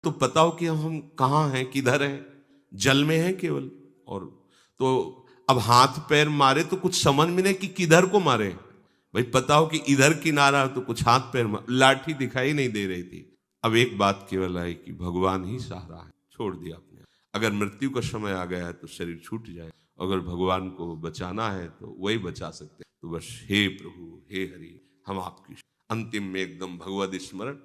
तो पता हो कि हम कहाँ हैं, किधर हैं, जल में हैं केवल। और तो अब हाथ पैर मारे तो कुछ समझ में नहीं कि किधर को मारे। भाई पता हो कि इधर किनारा तो कुछ हाथ पैर मार, लाठी दिखाई नहीं दे रही थी। अब एक बात केवल आई कि भगवान ही सहारा है, छोड़ दिया अपने। अगर मृत्यु का समय आ गया है तो शरीर छूट जाए, अगर भगवान को बचाना है तो वही बचा सकते हैं। तो बस हे प्रभु, हे हरि, हम आपकी अंतिम में एकदम भगवत स्मरण।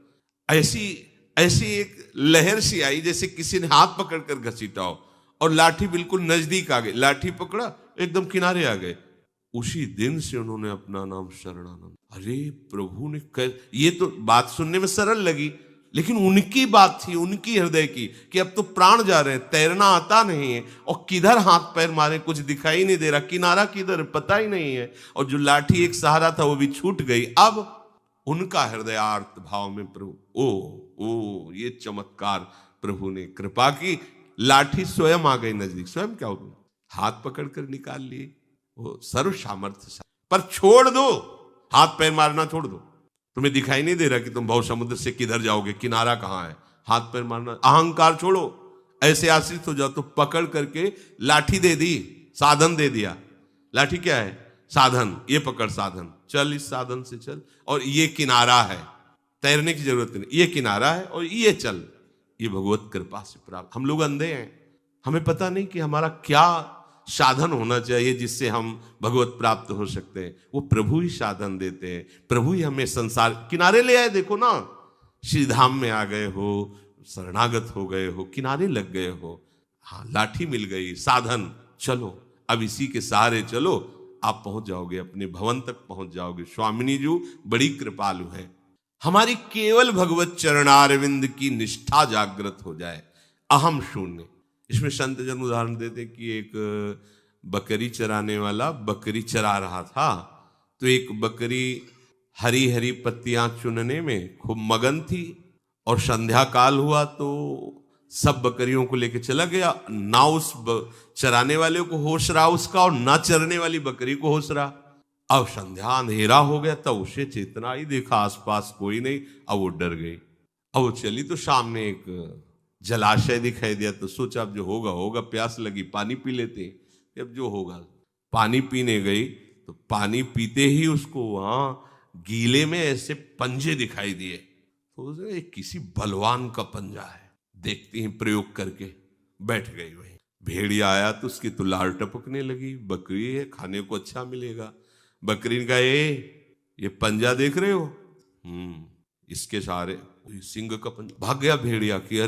ऐसी ऐसी एक लहर सी आई जैसे किसी ने हाथ पकड़कर घसीटा हो और लाठी बिल्कुल नजदीक आ गई, लाठी पकड़ा एकदम किनारे आ गए। उसी दिन से उन्होंने अपना नाम शरणानंद। अरे प्रभु ने ये तो बात सुनने में सरल लगी, लेकिन उनकी बात थी, उनकी हृदय की, कि अब तो प्राण जा रहे हैं, तैरना आता नहीं है और किधर हाथ पैर मारे कुछ दिखाई नहीं दे रहा, किनारा किधर पता ही नहीं है, और जो लाठी एक सहारा था वो भी छूट गई। अब उनका हृदयार्थ भाव में प्रभु ओ ये चमत्कार, प्रभु ने कृपा की, लाठी स्वयं आ गई नजदीक। स्वयं क्या हो, हाथ पकड़कर निकाल लिए, वो सर्व सामर्थ्य। पर छोड़ दो, हाथ पैर मारना छोड़ दो। तुम्हें दिखाई नहीं दे रहा कि तुम भव समुद्र से किधर जाओगे, किनारा कहां है, हाथ पैर मारना, अहंकार छोड़ो, ऐसे आश्रित हो जाओ। तो पकड़ करके लाठी दे दी, साधन दे दिया। लाठी क्या है, साधन, ये पकड़ साधन, चल इस साधन से चल, और ये किनारा है, तैरने की जरूरत नहीं, ये किनारा है और ये चल। ये भगवत कृपा से प्राप्त। हम लोग अंधे हैं, हमें पता नहीं कि हमारा क्या साधन होना चाहिए जिससे हम भगवत प्राप्त हो सकते हैं। वो प्रभु ही साधन देते हैं, प्रभु ही हमें संसार किनारे ले आए। देखो ना, श्री धाम में आ गए हो, शरणागत हो गए हो, किनारे लग गए हो, हाँ लाठी मिल गई, साधन, चलो अब इसी के सहारे चलो, आप पहुंच जाओगे, अपने भवन तक पहुंच जाओगे। स्वामिनी जी बड़ी कृपालु है, हमारी केवल भगवत चरणारविंद की निष्ठा जागृत हो जाए, अहम शून्य। इसमें संत जन उदाहरण देते कि एक बकरी चराने वाला बकरी चरा रहा था, तो एक बकरी हरी हरी पत्तियां चुनने में खूब मगन थी, और संध्या काल हुआ तो सब बकरियों को लेके चला गया। ना उस चराने वाले को होश रहा उसका, और ना चरने वाली बकरी को होश रहा। अब संध्या अंधेरा हो गया, तब उसे चेतना आई, देखा आसपास कोई नहीं, अब वो डर गई। अब वो चली तो सामने एक जलाशय दिखाई दिया, तो सोचा अब जो होगा होगा, प्यास लगी पानी पी लेते, अब जो होगा। पानी पीने गई तो पानी पीते ही उसको वहां गीले में ऐसे पंजे दिखाई दिए, तो किसी बलवान का पंजा है, देखते ही प्रयोग करके बैठ गई वहीं। भेड़िया आया तो उसकी तो लार टपकने लगी, बकरी है खाने को अच्छा मिलेगा। बकरी ने कहा, ये पंजा देख रहे हो, इसके सहारे सिंह का पंजा। भाग गया भेड़िया की,